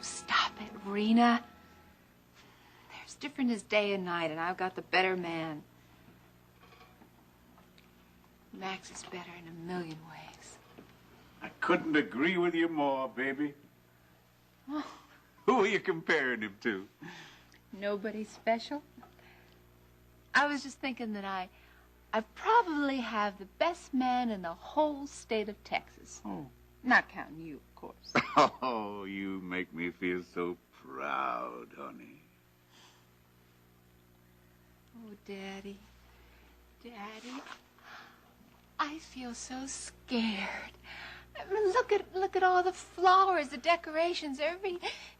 Stop it, Reena. There's different as day and night, and I've got the better man. Max is better in a million ways. I couldn't agree with you more, baby. Oh. Who are you comparing him to? Nobody special. I was just thinking that I probably have the best man in the whole state of Texas. Oh. Not counting you, of course. Oh, you make me feel so proud, honey. Oh, Daddy. Daddy. I feel so scared. I mean, look at all the flowers, the decorations,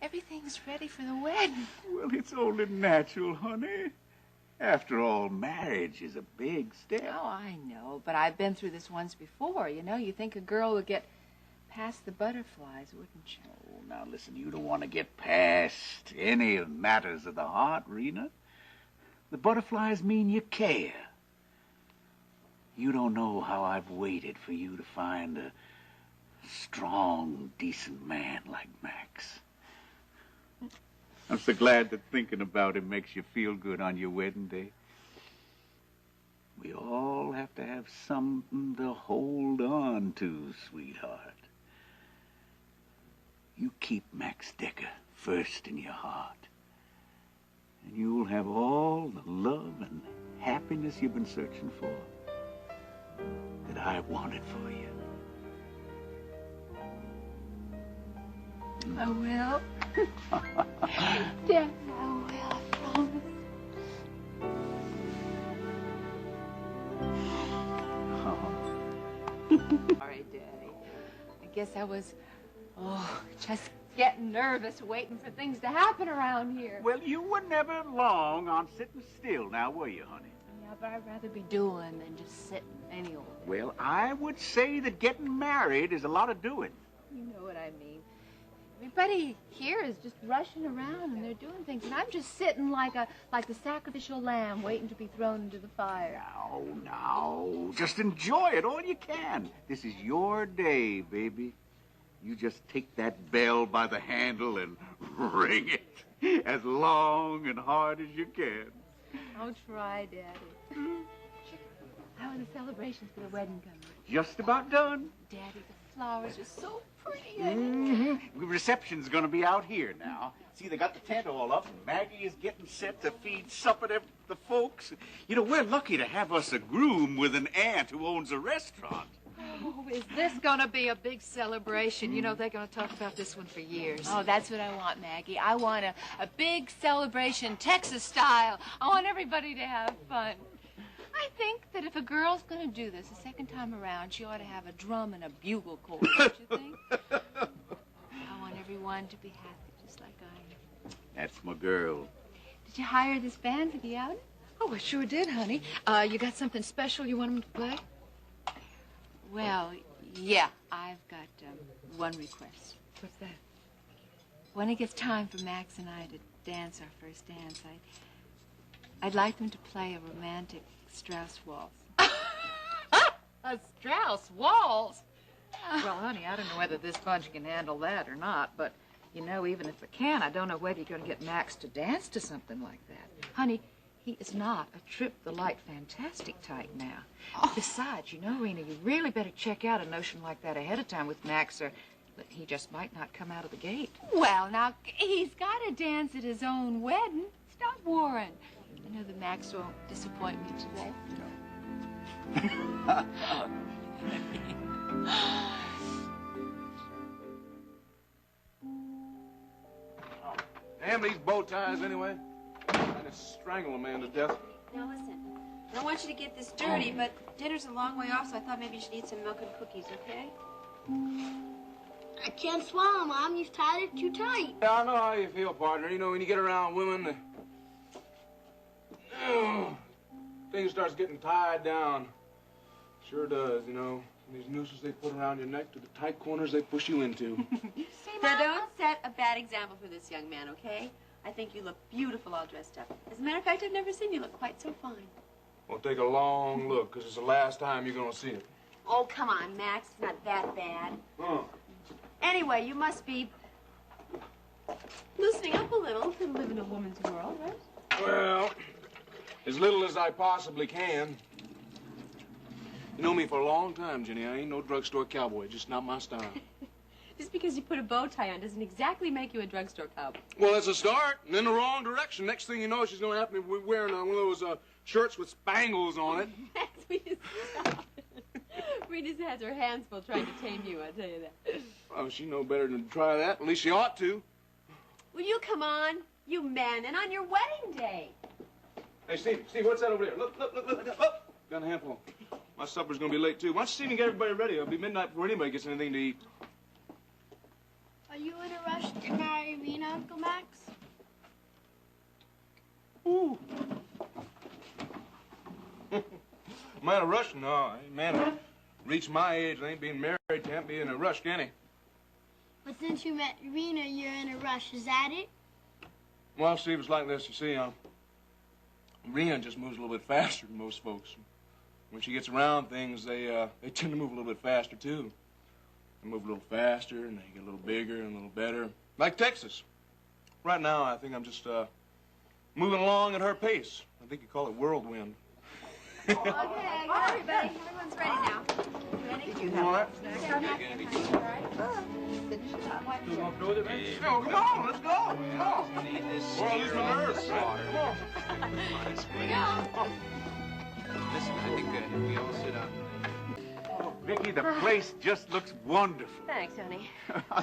everything's ready for the wedding. Well, it's only natural, honey. After all, marriage is a big step. Oh, I know, but I've been through this once before, you know. You think a girl would get past the butterflies, wouldn't you? Oh, now listen, you don't want to get past any of matters of the heart, Reena. The butterflies mean you care. You don't know how I've waited for you to find a strong, decent man like Max. I'm so glad that thinking about him makes you feel good on your wedding day. We all have to have something to hold on to, sweetheart. You keep Max Decker first in your heart, and you'll have all the love and happiness you've been searching for that I wanted for you. I will. Dad, I will, I promise. All right, Daddy. I guess I was, just getting nervous waiting for things to happen around here. Well, you were never long on sitting still, now were you, honey? Yeah, but I'd rather be doing than just sitting any old day. Well, I would say that getting married is a lot of doing. You know what I mean. Everybody here is just rushing around and they're doing things, and I'm just sitting like the sacrificial lamb waiting to be thrown into the fire. Now, just enjoy it all you can. This is your day, baby. You just take that bell by the handle and ring it as long and hard as you can. I'll try, Daddy. How are the celebrations for the wedding coming? Just about done. Daddy, the flowers are so pretty. The reception's gonna be out here now. See, they got the tent all up, and Maggie is getting set to feed supper to the folks. You know, we're lucky to have us a groom with an aunt who owns a restaurant. Oh, is this going to be a big celebration? You know, they're going to talk about this one for years. Oh, that's what I want, Maggie. I want a big celebration, Texas style. I want everybody to have fun. I think that if a girl's going to do this a second time around, she ought to have a drum and a bugle corps, don't you think? I want everyone to be happy, just like I am. That's my girl. Did you hire this band for the outing? Oh, I sure did, honey. You got something special you want them to play? Well, yeah, I've got one request. What's that? When it gets time for Max and I to dance our first dance, I'd like them to play a romantic Strauss waltz. A Strauss waltz? Well, honey, I don't know whether this bunch can handle that or not, but, you know, even if it can, I don't know whether you're going to get Max to dance to something like that. Honey, he is not a Trip the Light Fantastic type now. Oh. Besides, you know, Reena, you really better check out a notion like that ahead of time with Max, or he just might not come out of the gate. Well, now, he's got to dance at his own wedding. Stop worrying. I know that Max won't disappoint me today. Damn these bow ties anyway. I'd just strangle a man to death. Now listen, I don't want you to get this dirty, but dinner's a long way off, so I thought maybe you should eat some milk and cookies, okay? I can't swallow, Mom. You've tied it too tight. Yeah, I know how you feel, partner. You know, when you get around women, things starts getting tied down. Sure does, you know. These nooses they put around your neck to the tight corners they push you into. Now don't set a bad example for this young man, okay? I think you look beautiful all dressed up. As a matter of fact, I've never seen you look quite so fine. Well, take a long look, because it's the last time you're going to see it. Oh, come on, Max. It's not that bad. Huh. Anyway, you must be loosening up a little to live in a woman's world, right? Well, as little as I possibly can. You know me for a long time, Jenny. I ain't no drugstore cowboy. Just not my style. Just because you put a bow tie on doesn't exactly make you a drugstore cowboy. Well, it's a start, and in the wrong direction. Next thing you know, she's going to have me wearing one of those shirts with spangles on it. Max, we just stop. Rita has her hands full trying to tame you, I'll tell you that. Oh, she know better than to try that. At least she ought to. Will you come on, you men, and on your wedding day? Hey, Steve, what's that over there? Look. Got a handful. My supper's going to be late, too. Why don't you see me get everybody ready? It'll be midnight before anybody gets anything to eat. Are you in a rush to marry Reena, Uncle Max? Ooh. Am I in a rush? No, I ain't man. Reach my age, I ain't being married, can't be in a rush, can he? But since you met Reena, you're in a rush. Is that it? Well, Steve, it's like this. You see, Reena just moves a little bit faster than most folks. When she gets around things, they tend to move a little bit faster, too. They move a little faster, and they get a little bigger and a little better. Like Texas. Right now, I think I'm just moving along at her pace. I think you call it whirlwind. Okay, everybody. Everyone's ready now. Ready? You want it? Yeah, Max. All right. Finish it up. You want to go with it, man? No, come on, let's go. Come on. Or I'll lose my nerves. Come on. Listen, I think if we all sit down. Vicky, the place just looks wonderful. Thanks, honey.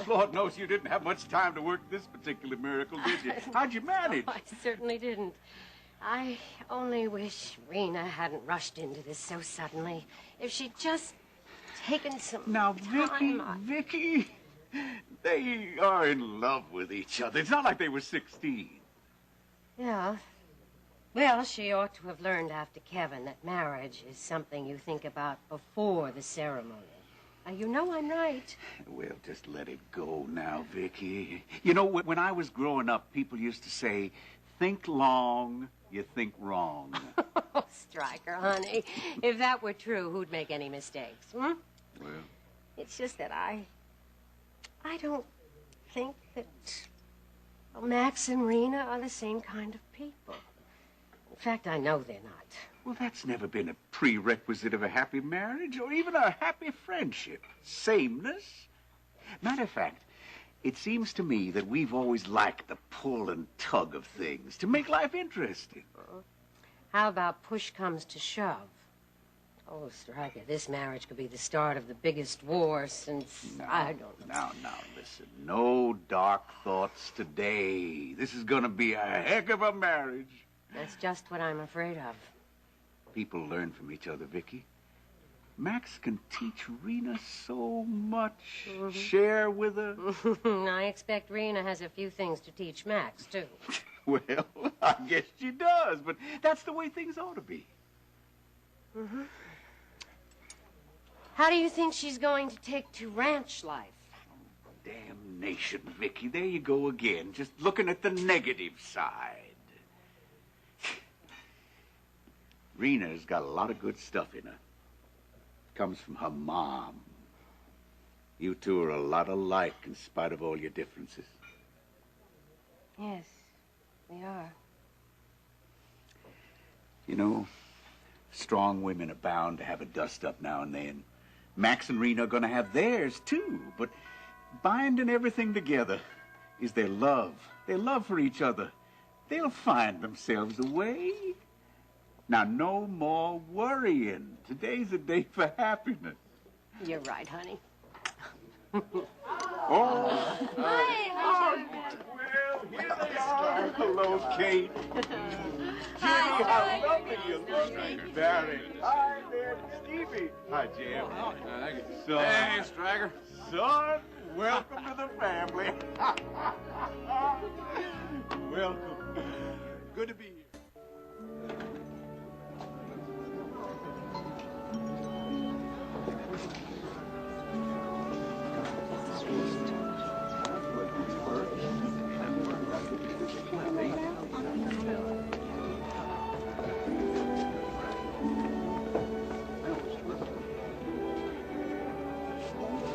Lord knows you didn't have much time to work this particular miracle, did you? How'd you manage? Oh, I certainly didn't. I only wish Reena hadn't rushed into this so suddenly. If she'd just taken some Now, time. Vicky, they are in love with each other. It's not like they were 16. Yeah. Well, she ought to have learned after Kevin that marriage is something you think about before the ceremony. You know I'm right. Well, just let it go now, Vicky. You know, when I was growing up, people used to say, think long, you think wrong. Oh, Stryker, honey. If that were true, who'd make any mistakes, hmm? Well, It's just that I don't think that Max and Reena are the same kind of people. In fact, I know they're not. well, that's never been a prerequisite of a happy marriage or even a happy friendship. Sameness. Matter of fact, it seems to me that we've always liked the pull and tug of things to make life interesting. How about push comes to shove? Oh, Stryker, this marriage could be the start of the biggest war since, I don't know. Now, listen. No dark thoughts today. This is gonna be a heck of a marriage. That's just what I'm afraid of. People learn from each other, Vicky. Max can teach Reena so much. Share with her. I expect Reena has a few things to teach Max, too. Well, I guess she does, but that's the way things ought to be. Mm-hmm. How do you think she's going to take to ranch life? Damnation, Vicky. There you go again, just looking at the negative side. Reena's got a lot of good stuff in her. Comes from her mom. You two are a lot alike in spite of all your differences. Yes, we are. You know, strong women are bound to have a dust-up now and then. Max and Reena are going to have theirs, too. But binding everything together is their love for each other. They'll find themselves a way. Now, no more worrying. Today's a day for happiness. You're right, honey. Oh, Hi. well, here they are. Hello, Kate. Jimmy, how lovely you look. Barry. Hi there, Stevie. Hi, Jim. Son. Hey, Striker. Son, welcome to the family. Welcome. Good to be here.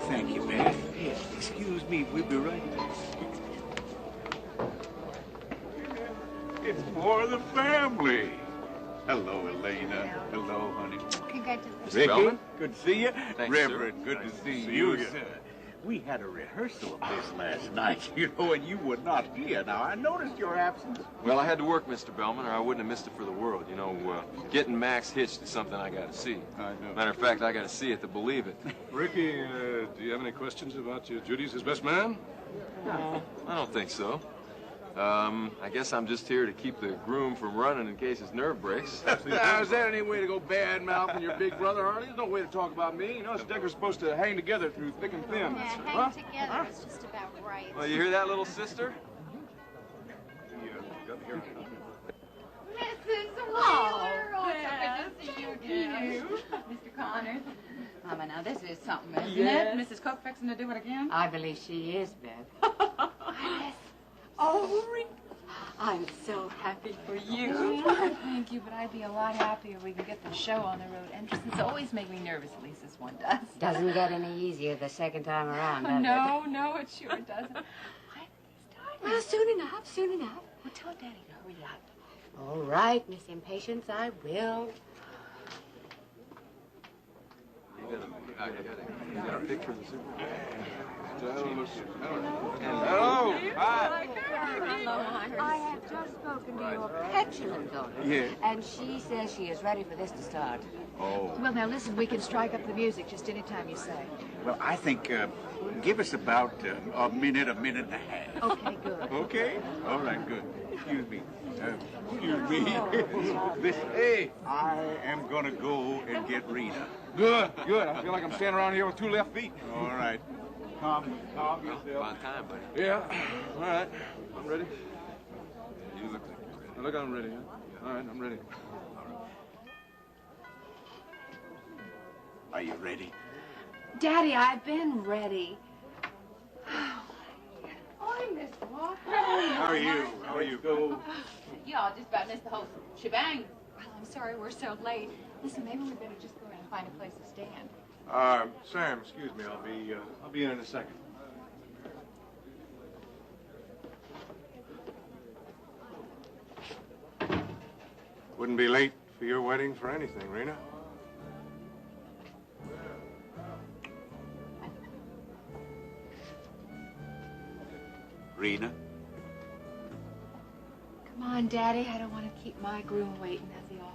Thank you, man. Yes, excuse me, we'll be right back. It's for the family. Hello, Elena. Hello, honey. Congratulations. Vicky, Bellman? good to see you. Thanks, Reverend, sir. good to see see you, you again. sir. We had a rehearsal of this last night, you know, and you were not here. Now, I noticed your absence. Well, I had to work, Mr. Bellman, or I wouldn't have missed it for the world. You know, getting Max hitched is something I got to see. I know. Matter of fact, I got to see it to believe it. Ricky, do you have any questions about your duties as best man? No, I don't think so. I guess I'm just here to keep the groom from running in case his nerve breaks. Now, is that any way to go bad-mouthing your big brother, Harley? There's no way to talk about me. You know, us Deckers supposed to hang together through thick and thin. Yeah, hang together is just about right. Well, you hear that, little sister? Mrs. Wheeler, oh, so good to see you again. Mr. Connors. Mama, now this is something, isn't it? Mrs. Cook fixing to do it again? I believe she is, Beth. Oh, Rita, I'm so happy for you. Thank you, but I'd be a lot happier if we can get the show on the road. Entrances always make me nervous, at least this one does. Doesn't get any easier the second time around, does it? No, it sure doesn't. Well, soon enough, soon enough. Well, tell Daddy to hurry up. All right, Miss Impatience, I will. You got a picture of the super. Hello. Hi. I have just spoken to your petulant daughter. Yes. And she says she is ready for this to start. Oh, Well, now listen, we can strike up the music just any time you say. well, I think, give us about a minute and a half. Okay, good. Okay? All right, good. Excuse me. Excuse me. Listen, hey, I am gonna go and get Reena. Good, good. I feel like I'm standing around here with two left feet. All right. Calm yourself. About time, buddy. Yeah. All right. I'm ready. You look like... Look, I'm ready. Huh? All right, I'm ready. Are you ready? Daddy, I've been ready. Oh, Miss Walker. How are you? How are you? Go. Y'all just about missed the whole shebang. Well, I'm sorry we're so late. Listen, maybe we better just go in and find a place to stand. Sam, excuse me. I'll be in a second. Wouldn't be late for your wedding for anything, Reena. Reena. Come on, Daddy. I don't want to keep my groom waiting as he ought.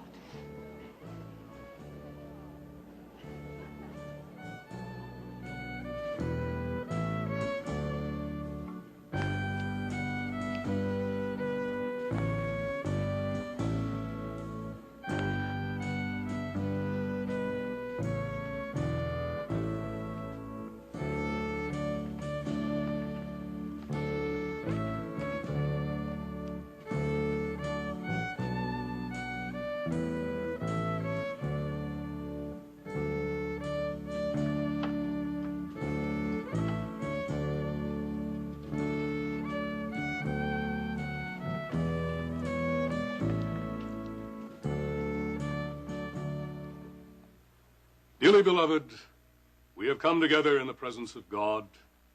Dearly beloved, we have come together in the presence of God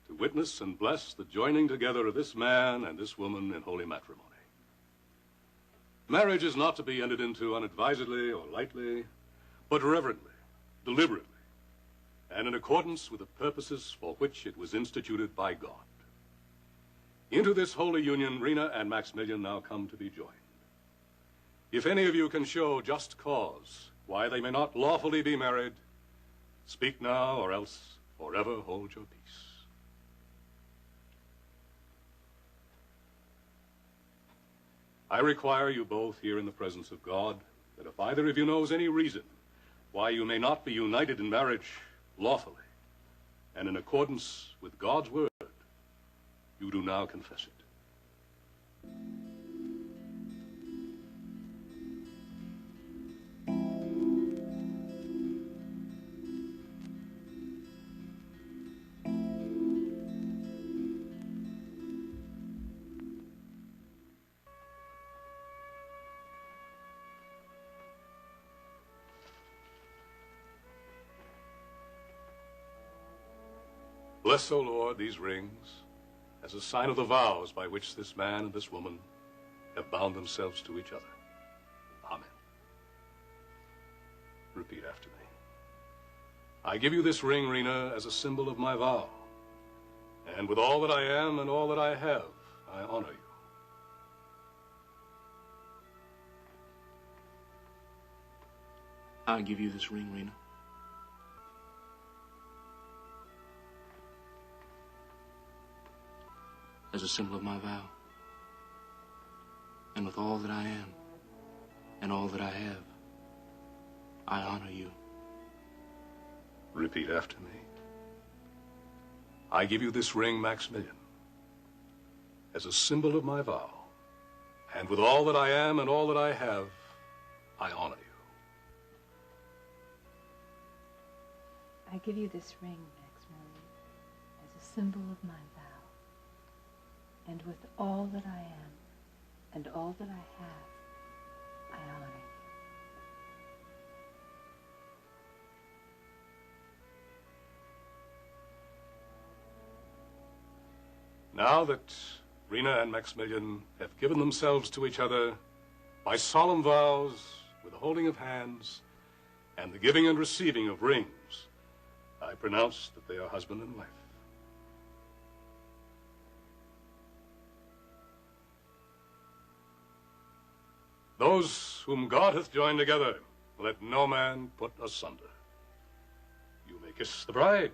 to witness and bless the joining together of this man and this woman in holy matrimony. Marriage is not to be entered into unadvisedly or lightly, but reverently, deliberately, and in accordance with the purposes for which it was instituted by God. Into this holy union, Reena and Maximilian now come to be joined. If any of you can show just cause why they may not lawfully be married, speak now, or else forever hold your peace. I require you both here in the presence of God that if either of you knows any reason why you may not be united in marriage lawfully and in accordance with God's word, you do now confess it. Bless, O Lord, these rings as a sign of the vows by which this man and this woman have bound themselves to each other. Amen. Repeat after me. I give you this ring, Reena, as a symbol of my vow. And with all that I am and all that I have, I honor you. I give you this ring, Reena. As a symbol of my vow. And with all that I am and all that I have, I honor you. Repeat after me. I give you this ring, Maximilian, as a symbol of my vow. And with all that I am and all that I have, I honor you. I give you this ring, Maximilian, as a symbol of my vow. And with all that I am and all that I have, I honor you. Now that Reena and Maximilian have given themselves to each other by solemn vows, with the holding of hands, and the giving and receiving of rings, I pronounce that they are husband and wife. Those whom God hath joined together, let no man put asunder. You may kiss the bride.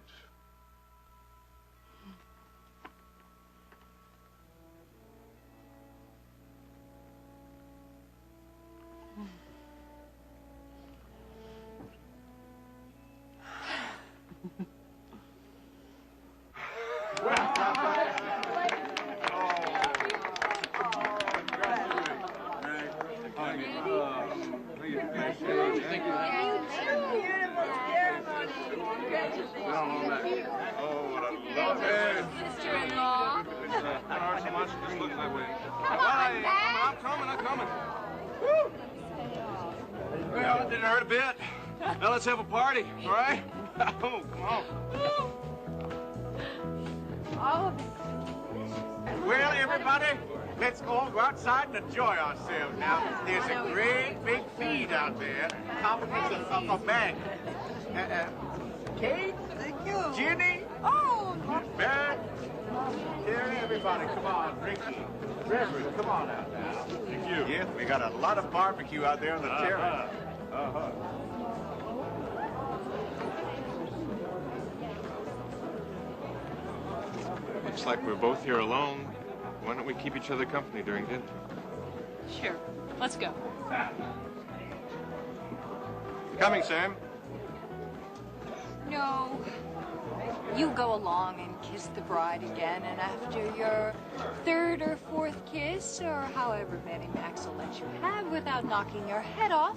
Well, it didn't hurt a bit. Now let's have a party, all right? Oh, come on. Oh, Well, everybody, let's all go outside and enjoy ourselves. Now, there's a great big feed out there. Compliments of Maggie. Kate? Thank you. Jenny? Oh, Beth? Here, everybody, come on. Ricky, Reverend, come on out now. Thank you. Yes, we got a lot of barbecue out there on the terrace. Looks like we're both here alone. Why don't we keep each other company during dinner? Sure. Let's go. Coming, Sam. No. You go along and kiss the bride again, and after your third or fourth kiss, or however many Max will let you have without knocking your head off,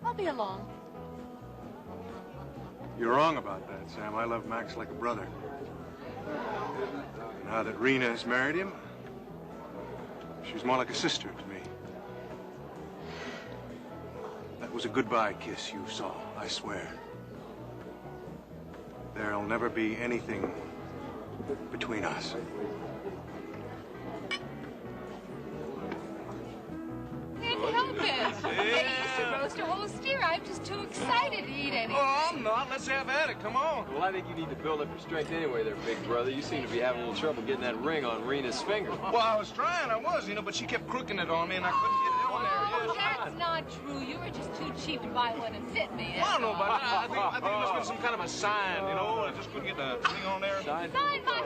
I'll be along. You're wrong about that, Sam. I love Max like a brother. Now that Reena has married him, she's more like a sister to me. That was a goodbye kiss you saw, I swear. There'll never be anything between us. Can't help it. I used to roast a whole steer. I'm just too excited to eat anything. Oh, I'm not. Let's have at it. Come on. Well, I think you need to build up your strength anyway there, big brother. You seem to be having a little trouble getting that ring on Reena's finger. Well, I was trying. I was, but she kept crooking it on me, and I couldn't get it on there. Oh, that's not true. You were just too cheap to buy one and fit me. I don't know about that. I think it must have been some kind of a sign, I just couldn't get the thing on there. Sign my foot!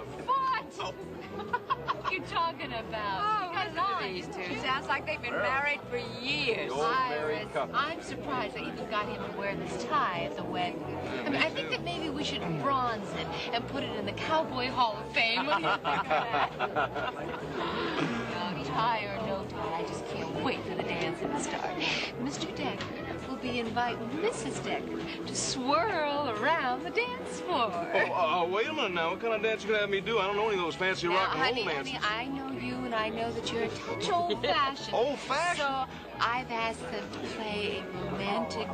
What are you talking about? Oh, listen to these two. Sounds like they've been married for years. Iris, I'm surprised I even got him to wear this tie at the wedding. I mean, I think that maybe we should bronze it and put it in the Cowboy Hall of Fame. What do you think of that? No, tie or no tie, I just can't wait for the dancing to start. Mr. Decker will be inviting Mrs. Decker to swirl around the dance floor. Oh, wait a minute now. What kind of dance you gonna have me do? I don't know any of those fancy rock and roll dances. Honey, I know you, and I know that you're a touch old-fashioned. Old-fashioned? So I've asked them to play a romantic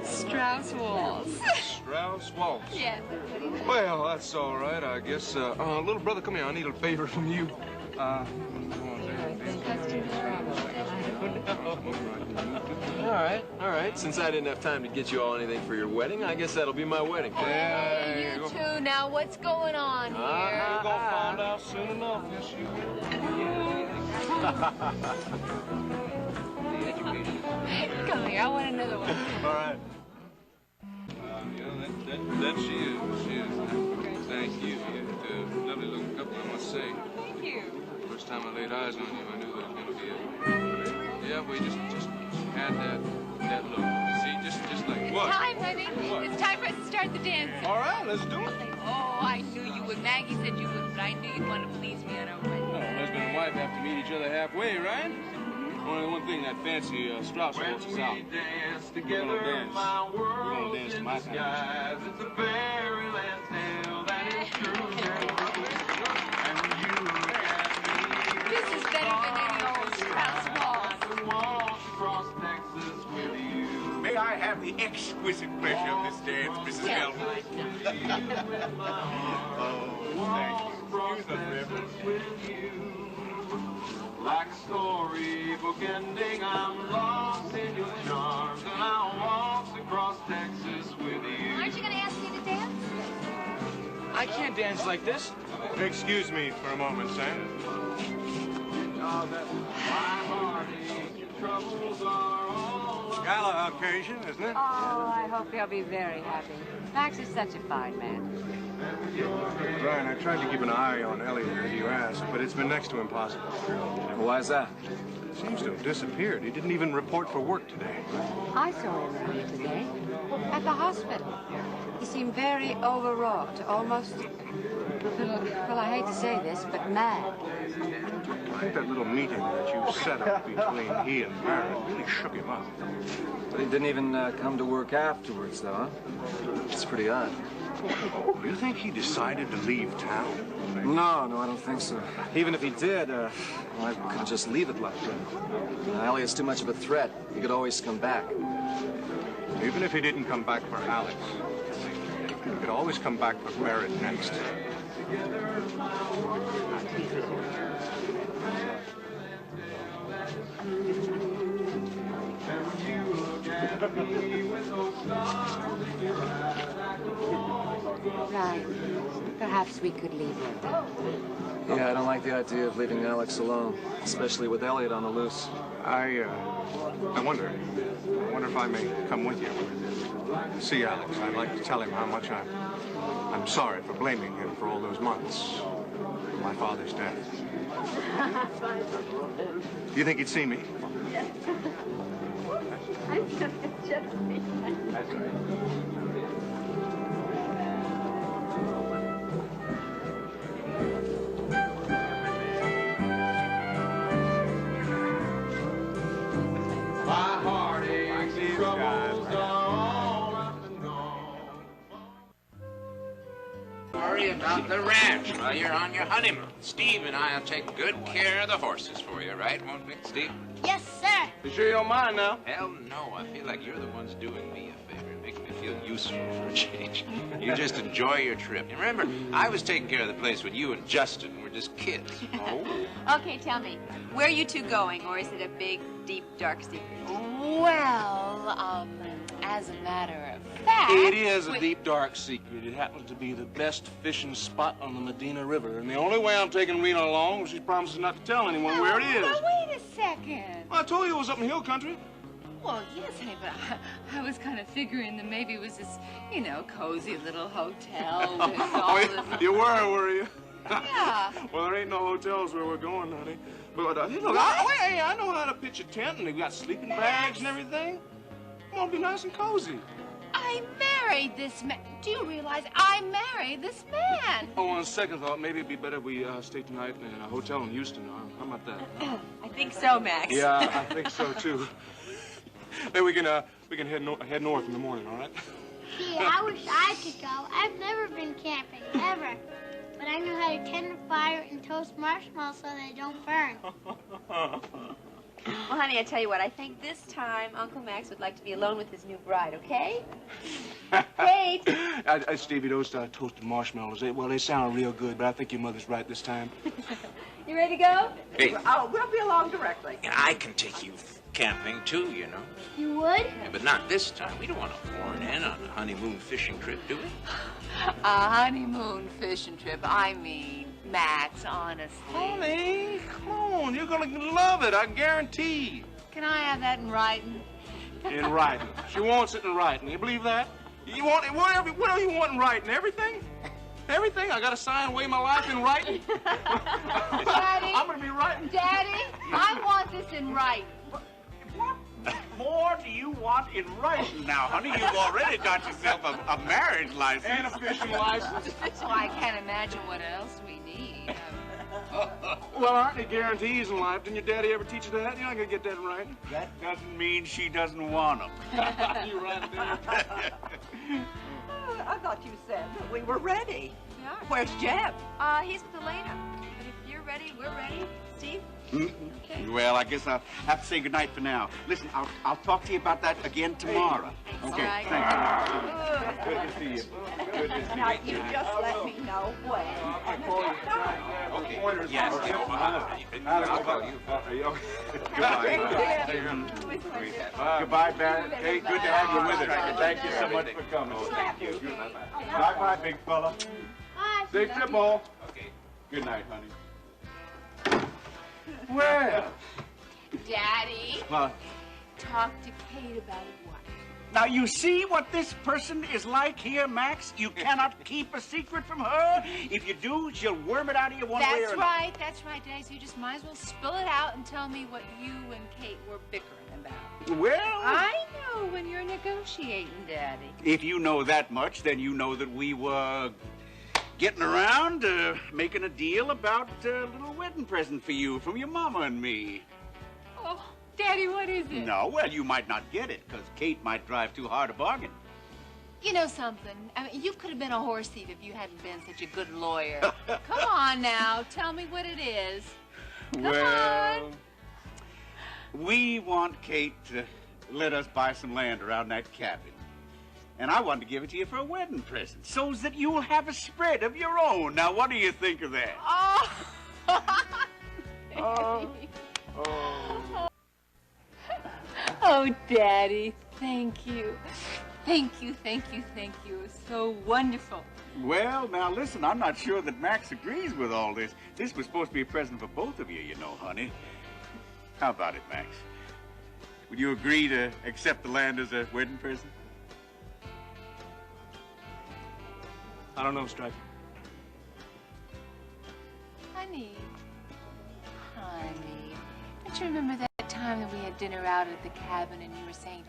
Strauss waltz. Strauss waltz? Yes. Well, that's all right, I guess. Little brother, come here. I need a favor from you. All right. Since I didn't have time to get you all anything for your wedding, I guess that'll be my wedding. Hey, you two, now what's going on here? You're gonna find out soon enough. Yes, you will. Come here, I want another one. All right. That she is. She is. Thank you. You're a lovely looking couple, I must say. Thank you. First time I laid eyes on you, I knew there was going to be a... Yeah, we just had that look. See, just like what? It's time, honey. What? It's time for us to start the dancing. All right, let's do it. Oh, I knew you would. Maggie said you would, but I knew you'd want to please me on our wedding. Well, husband and wife have to meet each other halfway, right? Only one thing, that fancy Strauss waltz is out. We're gonna dance. We're gonna dance to my kind of music. It's a fairyland tale that is true. This is better than any old Strauss waltz. May I have the exquisite pleasure of this dance, Mrs. Elton? Oh, thank you. Excuse us, Like a storybook ending, I'm lost in your charms, and I'll waltz across Texas with you. Aren't you going to ask me to dance? I can't dance like this. Excuse me for a moment, Sam. Gala occasion, isn't it? Oh, I hope he'll be very happy. Max is such a fine man. Brian, I tried to keep an eye on Elliot as you asked, but it's been next to impossible. Why is that? Seems to have disappeared. He didn't even report for work today. I saw him earlier today at the hospital. He seemed very overwrought, almost, well, I hate to say this, but mad. I think that little meeting that you set up between he and Barrett really shook him up. But he didn't even come to work afterwards, though, huh? It's pretty odd. Do you think he decided to leave town? No, I don't think so. Even if he did, I couldn't just leave it like that. Elliot's too much of a threat. He could always come back. Even if he didn't come back for Alex, he could always come back for Barrett next. Right. Perhaps we could leave her. Yeah, I don't like the idea of leaving Alex alone, especially with Elliot on the loose. I wonder if I may come with you. See Alex. I'd like to tell him how much I'm sorry for blaming him for all those months. For my father's death. Do you think he'd see me? That's right. Worry about the ranch while you're on your honeymoon. Steve and I'll take good care of the horses for you, right, won't we, Steve? Yes, sir. You sure you don't mind now? Hell no. I feel like you're the ones doing me a favor. It makes me feel useful for a change. You just enjoy your trip. And remember, I was taking care of the place when you and Justin were just kids. Oh. Okay, tell me, where are you two going, or is it a big, deep, dark secret? Well, as a matter of fact... It is a deep, dark secret. It happens to be the best fishing spot on the Medina River. And the only way I'm taking Reena along is she promises not to tell anyone where it is. Now, wait a second. Well, I told you it was up in hill country. Well, yes, honey, but I was kind of figuring that maybe it was this, you know, cozy little hotel with all this... You were you? Yeah. Well, there ain't no hotels where we're going, honey. But hey, look, I know how to pitch a tent, and they've got sleeping bags and everything. It's gonna be nice and cozy. I married this man. Do you realize I married this man? Oh, on second thought, maybe it'd be better if we stay tonight in a hotel in Houston. How about that? I think so, Max. Yeah, I think so too. Then we can head north in the morning, all right? Gee, I wish I could go. I've never been camping, ever. But I know how to tend a fire and toast marshmallows so they don't burn. Well, honey, I tell you what, I think this time Uncle Max would like to be alone with his new bride, okay? Kate! Stevie, those toasted marshmallows, they sound real good, but I think your mother's right this time. You ready to go? Hey. Oh, we'll be along directly. And I can take you camping, too, you know. You would? Yeah, but not this time. We don't want to horn in on a honeymoon fishing trip, do we? A honeymoon fishing trip. I mean, Max, honestly. Honey, come on. You're going to love it, I guarantee. Can I have that in writing? In writing. She wants it in writing. You believe that? You want it, whatever you want in writing. Everything? Everything? I got to sign away my life in writing? Daddy. I'm going to be writing. Daddy, I want this in writing. What more do you want in writing now, honey? You've already got yourself a marriage license. And a fishing license. Well, I can't imagine what else we need. Well, aren't there guarantees in life? Didn't your daddy ever teach you that? You're not going to get that in writing. That doesn't mean she doesn't want them. You're right there. I thought you said that we were ready. We are. Where's Jeb? He's with Elena. But if you're ready, we're ready. Steve? Okay. Well, I guess I'll have to say goodnight for now. Listen, I'll talk to you about that again tomorrow. Thanks. Okay, Right. thank you. Good to see you. Good to see Now, you. you just let me know when. Okay. Yes. I'll call you. Goodbye. Goodbye, Barrett. Hey, good to have you with us. Thank you so much for coming. Thank you. Bye-bye, big fella. Bye. Safe trip, all. Okay. Good night, honey. Well. Daddy, What? talk to Kate about what? Now, you see what this person is like here, Max? You cannot keep a secret from her. If you do, she'll worm it out of you one way or another. That's right, Daddy. So you just might as well spill it out and tell me what you and Kate were bickering about. Well, I know when you're negotiating, Daddy. if you know that much, then you know that we were getting around, making a deal about a little wedding present for you from your mama and me. Oh, Daddy, what is it? No, well, you might not get it, because Kate might drive too hard a bargain. You know something? I mean, you could have been a horse thief if you hadn't been such a good lawyer. Come on now, tell me what it is. Come on. We want Kate to let us buy some land around that cabin. And I wanted to give it to you for a wedding present, so that you'll have a spread of your own. Now, what do you think of that? Oh. Oh, Daddy, thank you. Thank you, thank you, thank you. It was so wonderful. Well, now listen, I'm not sure that Max agrees with all this. This was supposed to be a present for both of you, you know, honey. How about it, Max? Would you agree to accept the land as a wedding present? I don't know, Striker. Honey. Don't you remember that time that we had dinner out at the cabin and you were saying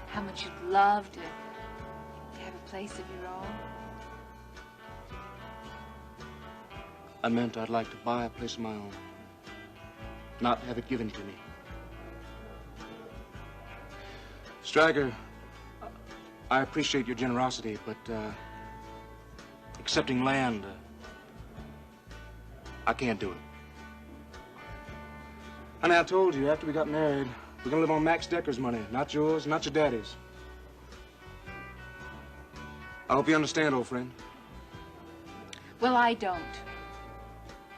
how much you'd love to have a place of your own? I meant I'd like to buy a place of my own, not have it given to me. Striker, I appreciate your generosity, but accepting land, I can't do it. Honey, I told you, after we got married, we're gonna live on Max Decker's money, not yours, not your daddy's. I hope you understand, old friend. Well, I don't.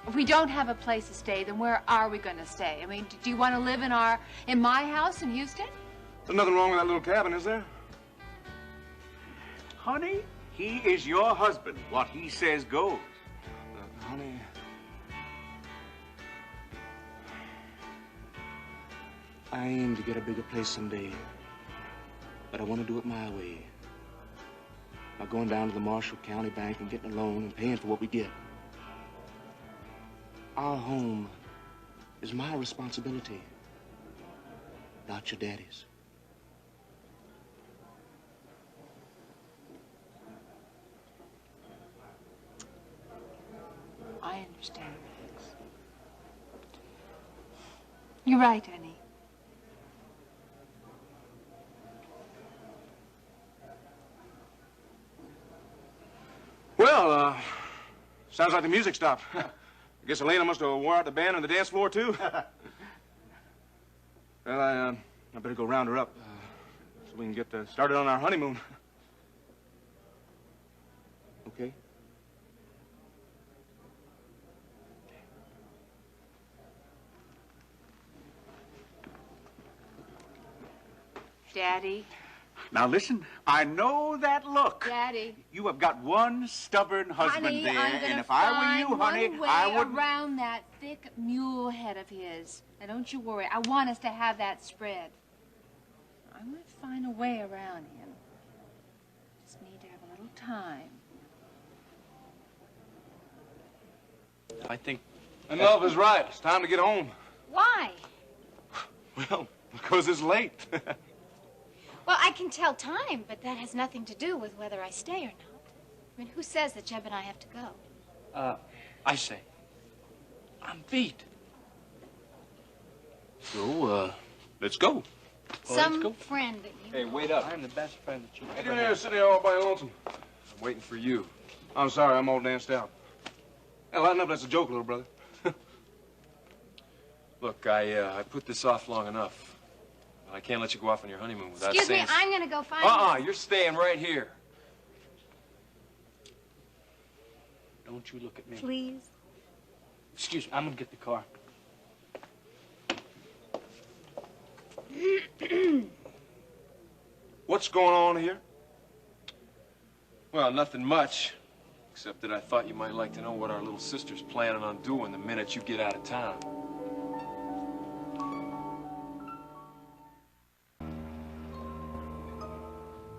If we don't have a place to stay, then where are we going to stay? I mean, do you want to live in my house in Houston? There's nothing wrong with that little cabin, is there? Honey, he is your husband. What he says goes. Honey... I aim to get a bigger place someday, but I want to do it my way. By going down to the Marshall County Bank and getting a loan and paying for what we get. Our home is my responsibility, not your daddy's. I understand, Max. You're right, honey. Well, sounds like the music stopped. I guess Elena must have wore out the band on the dance floor, too. Well, I better go round her up so we can get started on our honeymoon. Okay? Daddy. Now listen, I know that look. Daddy. You have got one stubborn husband Honey, there, I'm gonna and if I were you, honey, one way I would around that thick mule head of his. Now don't you worry. I want us to have that spread. I'm gonna find a way around him. Just need to have a little time. I think... And love is right. It's time to get home. Why? Well, because it's late. Well, I can tell time, but that has nothing to do with whether I stay or not. I mean, who says that Jeb and I have to go? I say, I'm beat. So, let's go. Some friend that you... Hey, wait up. I'm the best friend that you Hey, doing here sitting there all by your lonesome? I'm waiting for you. I'm sorry, I'm all danced out. Hey, lighten up, that's a joke, little brother. Look, I put this off long enough. I can't let you go off on your honeymoon without Excuse saying... me, I'm gonna go find... You're staying right here. Don't you look at me. Please. Excuse me, I'm gonna get the car. What's going on here? Well, nothing much. Except that I thought you might like to know what our little sister's planning on doing the minute you get out of town.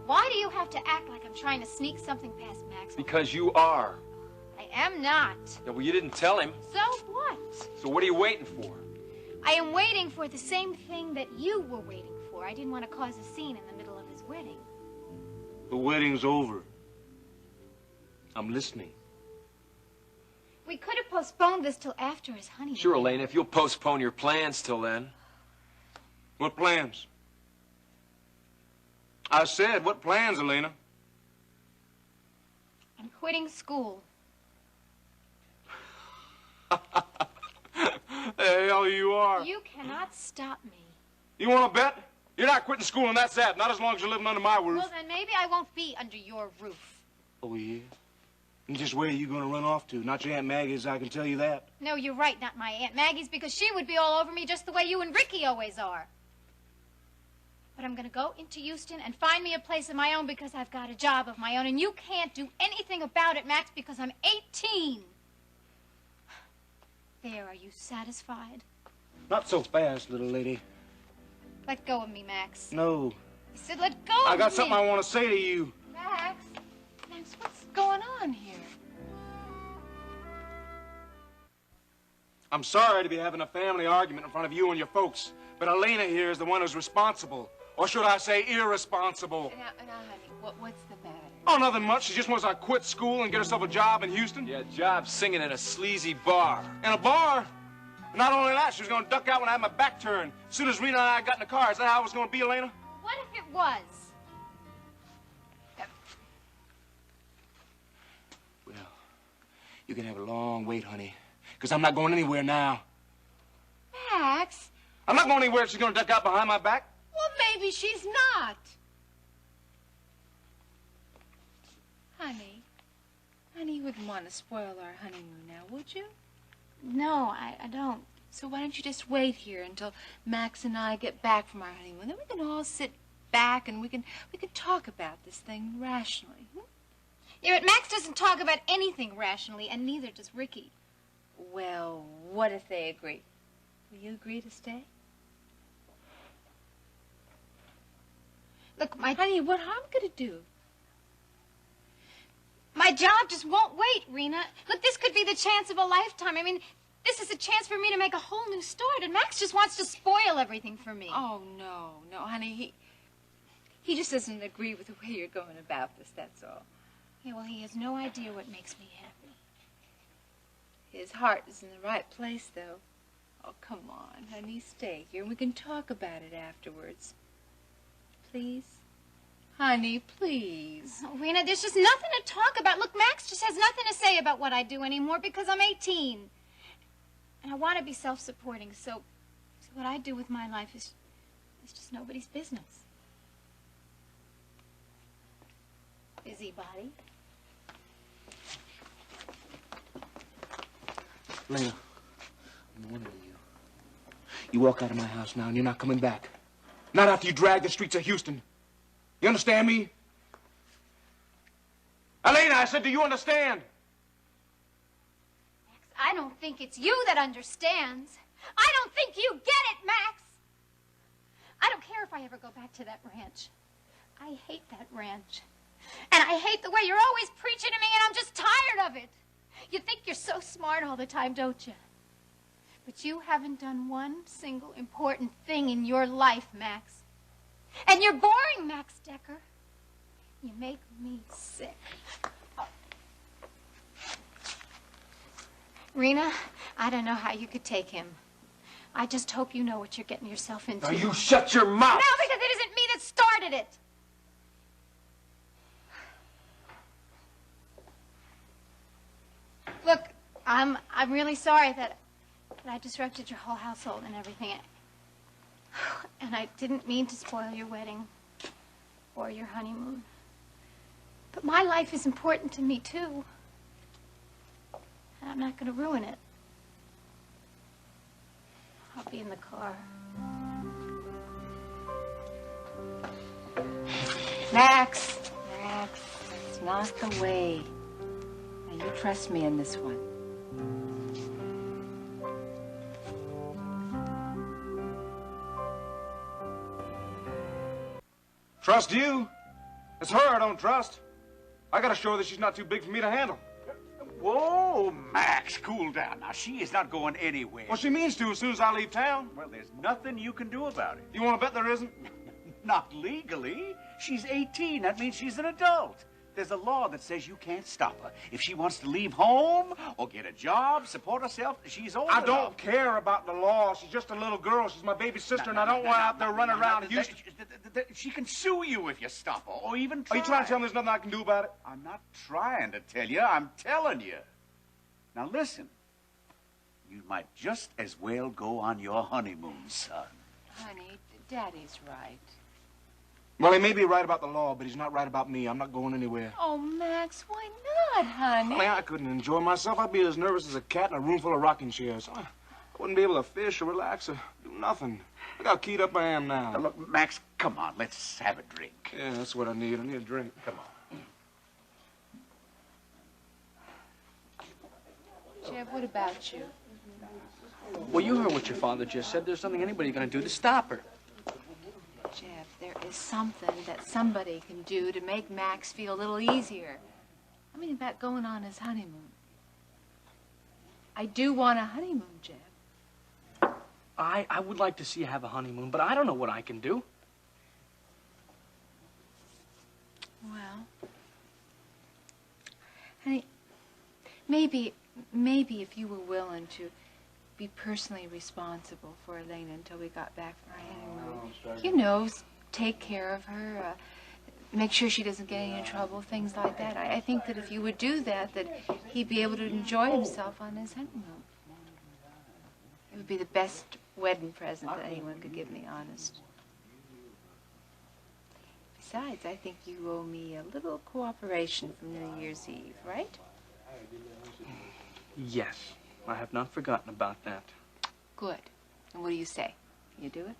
Why do you have to act like I'm trying to sneak something past Max? Because you are. I am not. Yeah, well, you didn't tell him. So what? So what are you waiting for? I am waiting for the same thing that you were waiting for. I didn't want to cause a scene in the middle of his wedding. The wedding's over. I'm listening. We could have postponed this till after his honeymoon. Sure, Elena, if you'll postpone your plans till then. What plans? I said, what plans, Elena? I'm quitting school. The hell you are. You cannot stop me. You want to bet? You're not quitting school, and that's that. Not as long as you're living under my roof. Well, then maybe I won't be under your roof. Oh, yeah? And just where are you going to run off to? Not your Aunt Maggie's, I can tell you that. No, you're right, not my Aunt Maggie's, because she would be all over me just the way you and Ricky always are. But I'm going to go into Houston and find me a place of my own because I've got a job of my own. And you can't do anything about it, Max, because I'm 18. There, are you satisfied? Not so fast, little lady. Let go of me, Max. No. I said let go of me. I got something I want to say to you. Max, what's going on here? I'm sorry to be having a family argument in front of you and your folks, but Elena here is the one who's responsible. Or should I say irresponsible? Now, honey, what's the matter? Oh, nothing much. She just wants to quit school and get herself a job in Houston. Yeah, job singing in a sleazy bar. In a bar? Not only that, she was going to duck out when I had my back turned. As soon as Reena and I got in the car, is that how it was going to be, Elena? What if it was? Well, you can have a long wait, honey, because I'm not going anywhere now. Max? I'm not going anywhere if she's going to duck out behind my back. Well, maybe she's not. Honey, you wouldn't want to spoil our honeymoon now, would you? No, I don't. So why don't you just wait here until Max and I get back from our honeymoon? Then we can all sit back and we can talk about this thing rationally. Yeah, but Max doesn't talk about anything rationally, and neither does Ricky. Well, what if they agree? Will you agree to stay? Look, honey, what I'm going to do? My job just won't wait, Reena. Look, this could be the chance of a lifetime. I mean, this is a chance for me to make a whole new start, and Max just wants to spoil everything for me. Oh, no, honey, he just doesn't agree with the way you're going about this, that's all. Yeah, well, he has no idea what makes me happy. His heart is in the right place, though. Oh, come on, honey, stay here, and we can talk about it afterwards. Please? Honey, please. Oh, Reena, there's just nothing to talk about. Look, Max just has nothing to say about what I do anymore because I'm 18. And I want to be self-supporting, so what I do with my life is just nobody's business. Busybody. Lena, I'm warning you. You walk out of my house now and you're not coming back. Not after you drag the streets of Houston. You understand me? Elena, I said, do you understand? Max, I don't think it's you that understands. I don't think you get it, Max. I don't care if I ever go back to that ranch. I hate that ranch. And I hate the way you're always preaching to me, and I'm just tired of it. You think you're so smart all the time, don't you? But you haven't done one single important thing in your life, Max. And you're boring, Max Decker. You make me sick. Reena, I don't know how you could take him. I just hope you know what you're getting yourself into. Now you shut your mouth! No, because it isn't me that started it. Look, I'm really sorry that I disrupted your whole household and everything. And I didn't mean to spoil your wedding or your honeymoon. But my life is important to me, too. And I'm not going to ruin it. I'll be in the car. Max, it's not the way. Now, you trust me in this one. Trust you? It's her I don't trust. I gotta show her that she's not too big for me to handle. Whoa, Max, cool down. Now, she is not going anywhere. Well, she means to as soon as I leave town. Well, there's nothing you can do about it. You want to bet there isn't? Not legally. She's 18. That means she's an adult. There's a law that says you can't stop her. If she wants to leave home or get a job, support herself, she's old enough. I don't care about the law. She's just a little girl. She's my baby sister, and I don't want her out there running around Houston. She can sue you if you stop her, or even try. Are you trying to tell me there's nothing I can do about it? I'm not trying to tell you. I'm telling you. Now, listen. You might just as well go on your honeymoon, son. Honey, Daddy's right. Well, he may be right about the law, but he's not right about me. I'm not going anywhere. Oh, Max, why not, honey? I mean, I couldn't enjoy myself. I'd be as nervous as a cat in a room full of rocking chairs. I wouldn't be able to fish or relax or do Nothing. Look how keyed up I am now. Now, look, Max, come on, let's have a drink. Yeah, that's what I need. I need a drink. Come on. Jeb, what about you? Well, you heard what your father just said. There's nothing anybody's going to do to stop her. Jeff, there is something that somebody can do to make Max feel a little easier. I mean, about going on his honeymoon. I do want a honeymoon, Jeff. I would like to see you have a honeymoon, but I don't know what I can do. Well, honey, maybe if you were willing to be personally responsible for Elena until we got back from our honeymoon. You know, take care of her, make sure she doesn't get any trouble, things like that. I think that if you would do that, that he'd be able to enjoy himself on his honeymoon. It would be the best wedding present that anyone could give me, honest. Besides, I think you owe me a little cooperation from New Year's Eve, right? Yes, I have not forgotten about that. Good. And what do you say? You do it?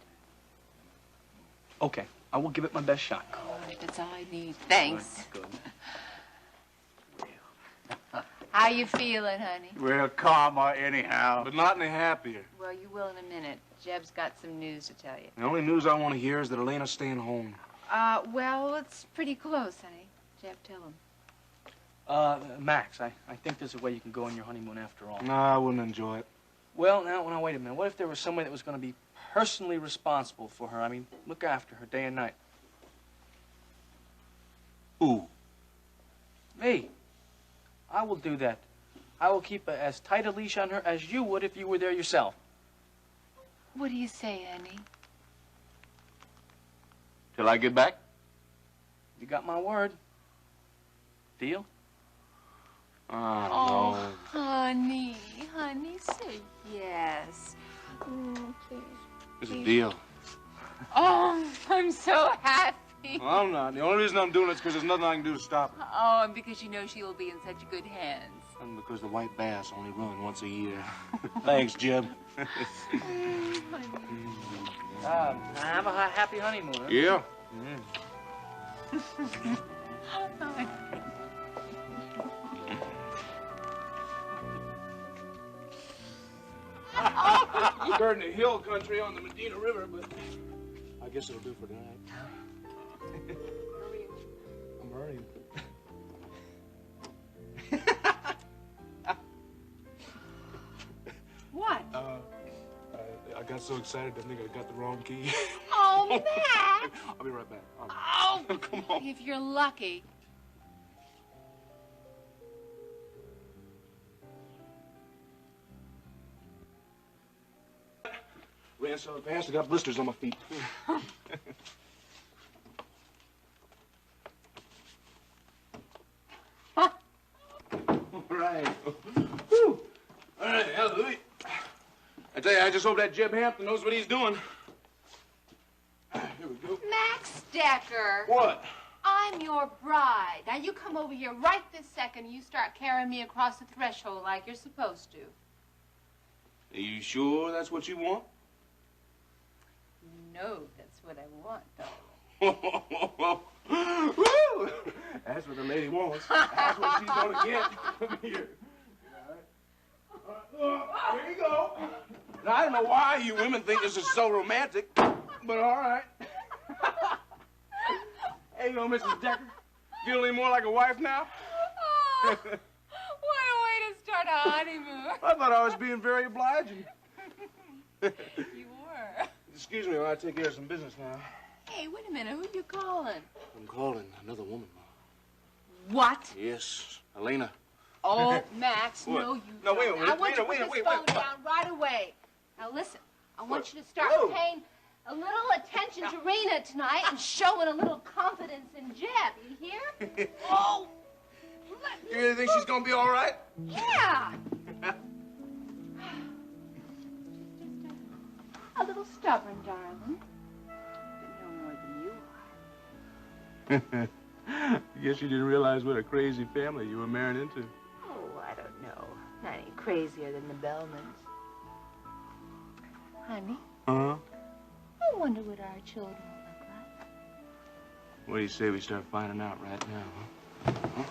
Okay, I will give it my best shot. Good, that's all I need. Thanks. Good. How you feeling, honey? Well, calmer anyhow. But not any happier. Well, you will in a minute. Jeb's got some news to tell you. The only news I want to hear is that Elena's staying home. Well, it's pretty close, honey. Jeb, tell him. Max, I think there's a way you can go on your honeymoon after all. No, I wouldn't enjoy it. Well, now, wait a minute. What if there was somebody that was going to be personally responsible for her? I mean, look after her day and night. Who? Me. I will do that. I will keep as tight a leash on her as you would if you were there yourself. What do you say, honey? Till I get back? You got my word. Deal? Oh, honey, say yes. Please. It's a deal. Oh, I'm so happy. Well, I'm not. The only reason I'm doing it is because there's nothing I can do to stop her. Oh, and because you know she will be in such good hands. And because the white bass only run once a year. Thanks, Jeb. Have a happy honeymoon, huh? Yeah. Starting the hill country on the Medina River, but I guess it'll do for tonight. I'm hurrying. What? I got so excited I think I got the wrong key. Oh, Max! I'll be right back. Oh, come on. If you're lucky. Ran so fast I got blisters on my feet. All right. Whew. All right, hallelujah. I tell you, I just hope that Jeb Hampton knows what he's doing. Here we go. Max Decker. What? I'm your bride. Now you come over here right this second and you start carrying me across the threshold like you're supposed to. Are you sure that's what you want? No, that's what I want, darling. Woo! That's what the lady wants. That's what she's gonna get. Come here. Here you go. Now, I don't know why you women think this is so romantic, but all right. Hey, you know, Mrs. Decker, feel any more like a wife now? Oh, what a way to start a honeymoon. I thought I was being very obliging. You were. Excuse me while I take care of some business now. Hey, wait a minute. Who you calling? I'm calling another woman. What? Yes, Elena. Oh, Max, What? no, you No, don't. wait a minute, I want you to wait, put wait, this wait, phone down right away. Now, listen. I want you to start Whoa. paying a little attention to Reena tonight and showing a little confidence in Jeb. You hear? Oh! You really think she's gonna be all right? Yeah! A little stubborn, darling. But no more than you are. I guess you didn't realize what a crazy family you were marrying into. Oh, I don't know. Not any crazier than the Bellmans. Honey, Huh? I wonder what our children will look like. What do you say we start finding out right now, huh? Huh?